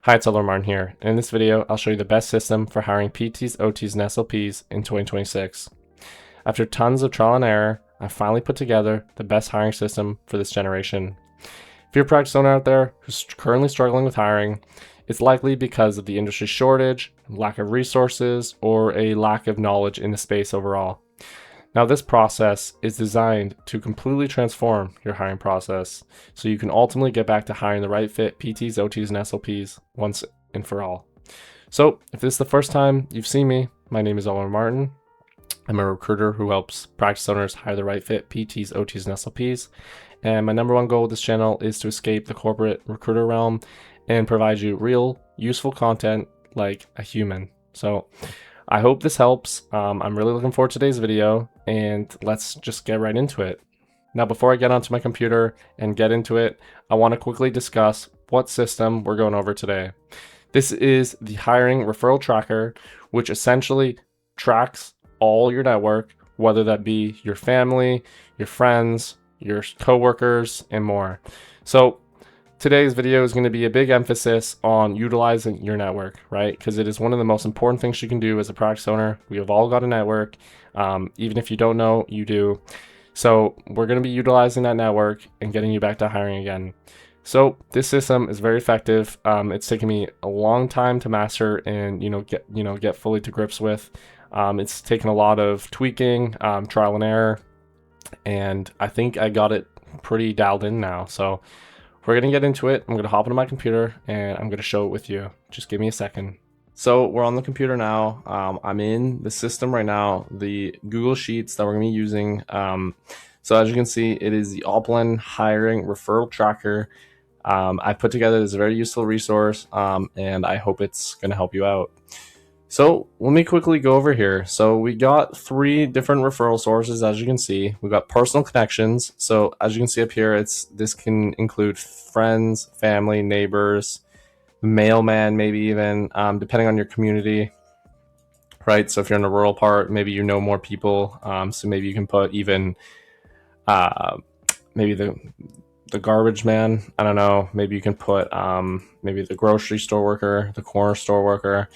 Hi, it's Oplin Recruiting here. In this video, I'll show you the best system for hiring PTs, OTs, and SLPs in 2026. After tons of trial and error, I finally put together the best hiring system for this generation. If you're a practice owner out there who's currently struggling with hiring, it's likely because of the industry shortage, lack of resources, or a lack of knowledge in the space overall. Now, this process is designed to completely transform your hiring process so you can ultimately get back to hiring the right fit PTs, OTs, and SLPs once and for all. So, if this is the first time you've seen me, my name is Owen Martin. I'm a recruiter who helps practice owners hire the right fit PTs, OTs, and SLPs. And my number one goal with this channel is to escape the corporate recruiter realm and provide you real, useful content like a human. So, I hope this helps. I'm really looking forward to today's video, and let's just get right into it. Now, before I get onto my computer and get into it, I want to quickly discuss what system we're going over today. This is the hiring referral tracker, which essentially tracks all your network, whether that be your family, your friends, your coworkers, and more. So today's video is going to be a big emphasis on utilizing your network, right? Because it is one of the most important things you can do as a practice owner. We have all got a network. Even if you don't know, you do. So we're going to be utilizing that network and getting you back to hiring again. So this system is very effective. It's taken me a long time to master and get fully to grips with. It's taken a lot of tweaking, trial and error, and I think I got it pretty dialed in now. So we're going to get into it. I'm going to hop into my computer and I'm going to show it with you. Just give me a second. So we're on the computer now. I'm in the system right now, the Google Sheets that we're going to be using. So as you can see, it is the Oplin Hiring Referral Tracker. I put together this very useful resource, and I hope it's going to help you out. So let me quickly go over here. So we got 3 different referral sources, as you can see. We got personal connections. So as you can see up here, this can include friends, family, neighbors, mailman, maybe even, depending on your community, right? So if you're in a rural part, maybe you know more people. So maybe you can put even maybe the garbage man. I don't know. Maybe you can put maybe the grocery store worker, the corner store worker.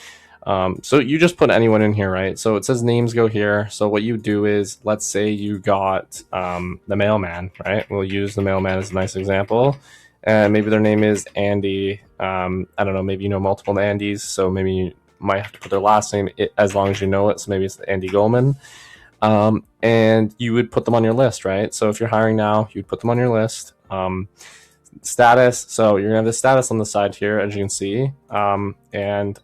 So you just put anyone in here, right? So it says names go here. So what you do is, let's say you got the mailman, right? We'll use the mailman as a nice example. And maybe their name is Andy. I don't know, maybe you know multiple Andys, so maybe you might have to put their last name as long as you know it. So maybe it's Andy Goldman. And you would put them on your list, right? So if you're hiring now, you'd put them on your list. Status, so you're gonna have the status on the side here, as you can see. And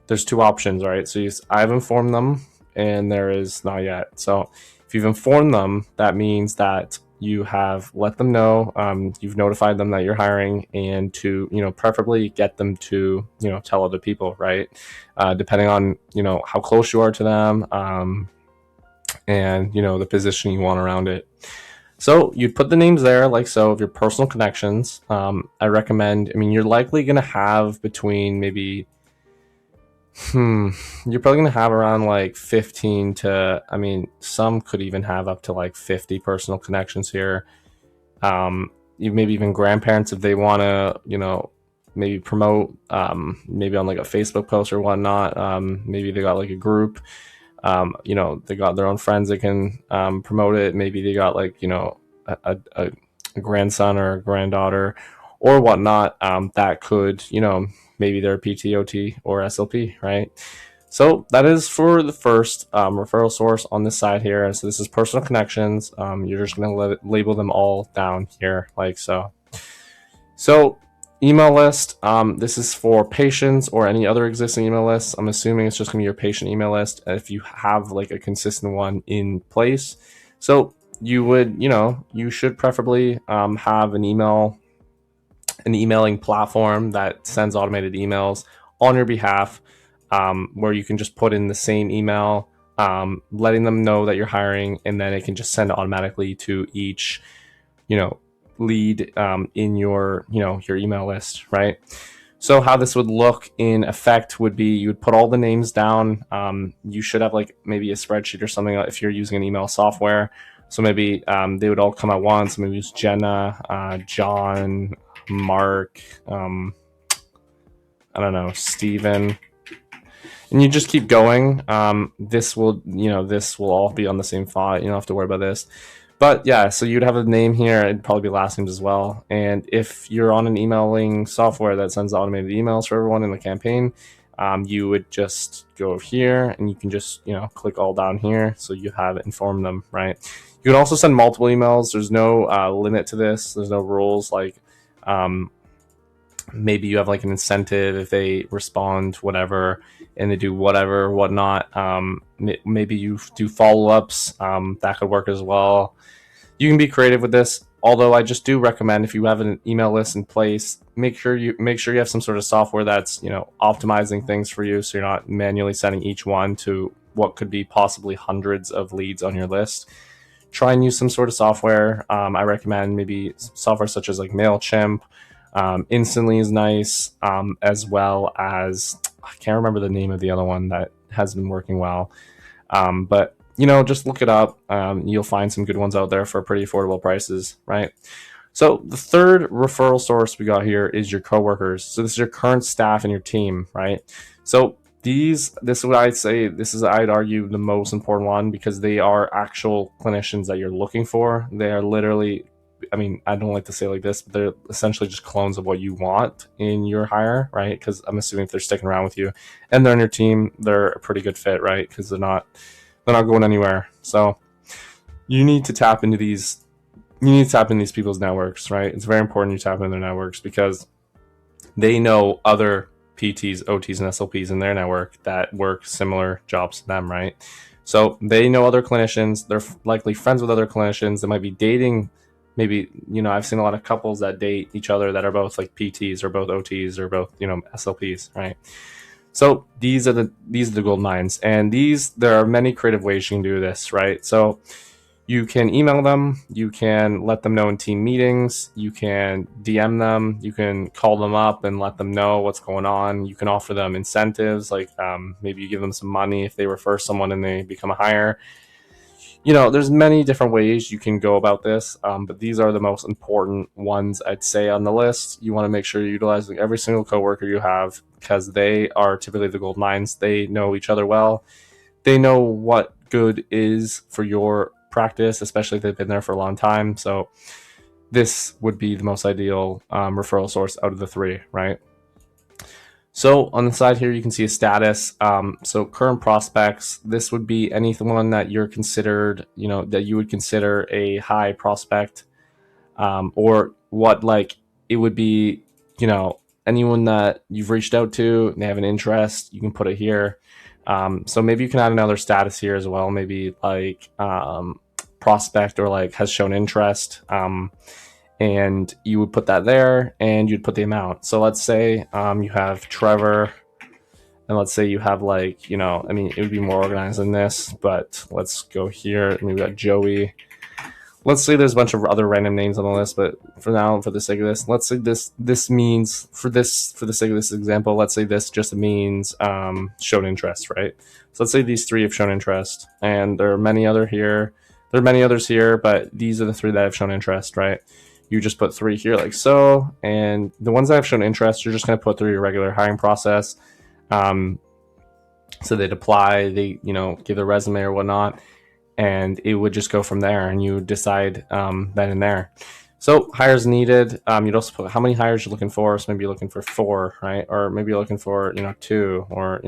there's 2 options, right? So I've informed them, and there is not yet. So if you've informed them, that means that you have let them know, you've notified them that you're hiring, and to, preferably get them to, tell other people, right? Depending on, how close you are to them, and, the position you want around it. So you'd put the names there, like so, of your personal connections. I recommend, you're likely going to have between maybe you're probably gonna have around like 15 to, some could even have up to like 50 personal connections here. You maybe even grandparents, if they want to, maybe promote, maybe on like a Facebook post or whatnot. Maybe they got like a group, they got their own friends that can promote it. Maybe they got like, a grandson or a granddaughter or whatnot, that could, maybe they're a PTOT or SLP, right? So that is for the first referral source on this side here. And so this is personal connections. You're just going to label them all down here like so. So email list, this is for patients or any other existing email lists. I'm assuming it's just going to be your patient email list if you have like a consistent one in place. So you would, you should preferably have an emailing platform that sends automated emails on your behalf, where you can just put in the same email, letting them know that you're hiring, and then it can just send automatically to each, lead in your, your email list, right? So how this would look in effect would be, you would put all the names down. You should have like maybe a spreadsheet or something if you're using an email software. So maybe they would all come at once. Maybe it's Jenna, John, Mark, I don't know, Steven, and you just keep going. This will, this will all be on the same font. You don't have to worry about this. But yeah, so you'd have a name here. It'd probably be last names as well. And if you're on an emailing software that sends automated emails for everyone in the campaign, you would just go here and you can just, click all down here. So you have it, inform them, right? You can also send multiple emails. There's no limit to this. There's no rules like, maybe you have like an incentive if they respond whatever and they do whatever whatnot. Maybe you do follow-ups, that could work as well. You can be creative with this, although I just do recommend, if you have an email list in place, make sure you have some sort of software that's optimizing things for you, so you're not manually sending each one to what could be possibly hundreds of leads on your list. Try and use some sort of software. I recommend maybe software such as like MailChimp. Instantly is nice, as well as, I can't remember the name of the other one that has been working well, but just look it up. You'll find some good ones out there for pretty affordable prices, right? So the third referral source we got here is your coworkers. So this is your current staff and your team, right? So this is what I'd say, I'd argue the most important one, because they are actual clinicians that you're looking for. They are literally, I don't like to say it like this, but they're essentially just clones of what you want in your hire, right? Because I'm assuming if they're sticking around with you and they're on your team, they're a pretty good fit, right? Because they're not going anywhere. So you need to tap into these. You need to tap into these people's networks, right? It's very important you tap into their networks, because they know other PTs, OTs, and SLPs in their network that work similar jobs to them, right? So they know other clinicians. They're likely friends with other clinicians. They might be dating. Maybe, I've seen a lot of couples that date each other that are both like PTs or both OTs or both, SLPs, right? So these are the gold mines, and there are many creative ways you can do this, right? So you can email them, you can let them know in team meetings, you can DM them, you can call them up and let them know what's going on. You can offer them incentives, like maybe you give them some money if they refer someone and they become a hire. There's many different ways you can go about this, but these are the most important ones I'd say on the list. You want to make sure you're utilizing every single coworker you have, because they are typically the gold mines. They know each other well. They know what good is for your practice, especially if they've been there for a long time. So this would be the most ideal referral source out of the three, right? So on the side here, you can see a status. So current prospects, this would be anyone that you're considered, that you would consider a high prospect, or what, like, it would be, anyone that you've reached out to and they have an interest, you can put it here. So maybe you can add another status here as well, maybe like prospect or like has shown interest. And you would put that there and you'd put the amount. So let's say you have Trevor, and let's say you have like, it would be more organized than this, but let's go here and we've got Joey. Let's say there's a bunch of other random names on the list, but for now, for the sake of this, let's say this means, for the sake of this example, let's say this just means shown interest, right? So let's say these three have shown interest, and there are many others here, but these are the three that have shown interest, right? You just put three here like so, and the ones that have shown interest, you're just going to put through your regular hiring process. So they'd apply, they give their resume or whatnot, and it would just go from there, and you decide then and there. So hires needed, you'd also put how many hires you're looking for. So maybe you're looking for 4, right? Or maybe you're looking for 2, or I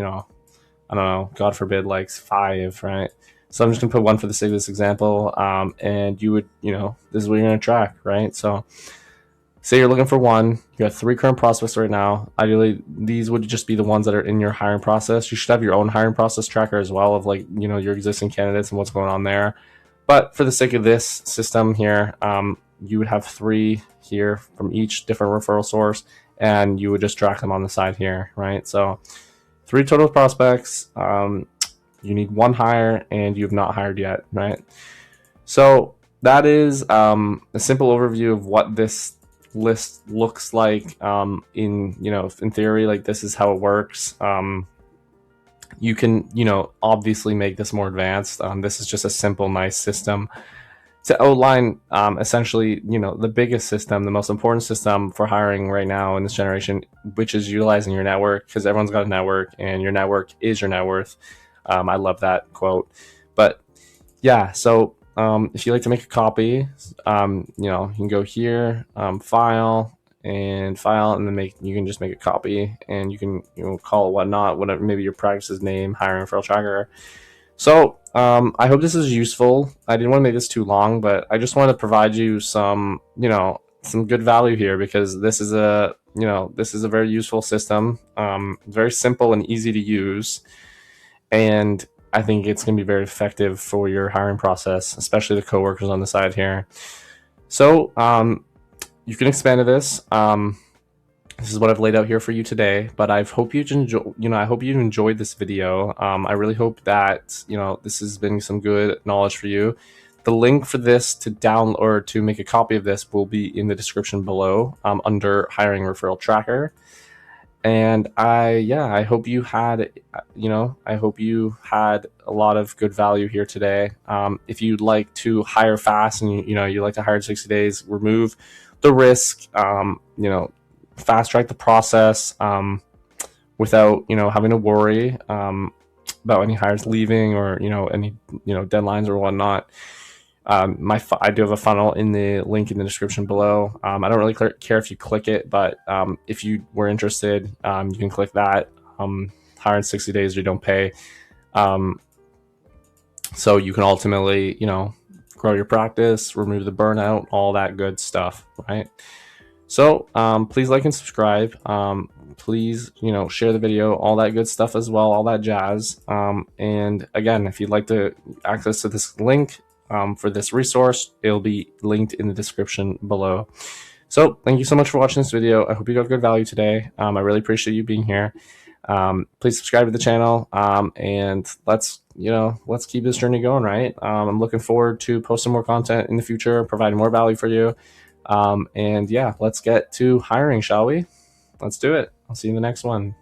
don't know, God forbid, like 5, right? So I'm just gonna put 1 for the sake of this example, and you would, this is what you're gonna track, right? So say you're looking for 1, you have 3 current prospects right now. Ideally, these would just be the ones that are in your hiring process. You should have your own hiring process tracker as well of like, your existing candidates and what's going on there. But for the sake of this system here, you would have 3 here from each different referral source, and you would just track them on the side here, right? So 3 total prospects. You need 1 hire, and you have not hired yet, right? So that is a simple overview of what this list looks like in theory. Like, this is how it works. You can obviously make this more advanced. This is just a simple, nice system. to outline essentially, the biggest system, the most important system for hiring right now in this generation, which is utilizing your network, because everyone's got a network and your network is your net worth. I love that quote. But yeah, so if you like to make a copy, you can go here, file, and then you can just make a copy, and you can call it whatever, maybe your practice's name, hiring referral tracker. So I hope this is useful. I didn't want to make this too long, but I just want to provide you some good value here, because this is a very useful system, very simple and easy to use, and I think it's going to be very effective for your hiring process, especially the coworkers on the side here. So you can expand to this. This is what I've laid out here for you today, but I hope you enjoyed this video. I really hope that this has been some good knowledge for you. The link for this to download or to make a copy of this will be in the description below, under hiring referral tracker. And I hope you had a lot of good value here today. If you'd like to hire fast and you like to hire in 60 days, remove the risk, fast track the process without having to worry about any hires leaving or any deadlines or whatnot. I do have a funnel in the link in the description below. I don't really care if you click it, but if you were interested, you can click that. Hire in 60 days or don't pay. So you can ultimately grow your practice, remove the burnout, all that good stuff, right? So please like and subscribe. Please share the video, all that good stuff as well, all that jazz. And again, if you'd like to access to this link for this resource, it'll be linked in the description below. So thank you so much for watching this video. I hope you got good value today. I really appreciate you being here. Please subscribe to the channel, and let's keep this journey going, right? I'm looking forward to posting more content in the future, providing more value for you. And yeah, let's get to hiring, shall we? Let's do it. I'll see you in the next one.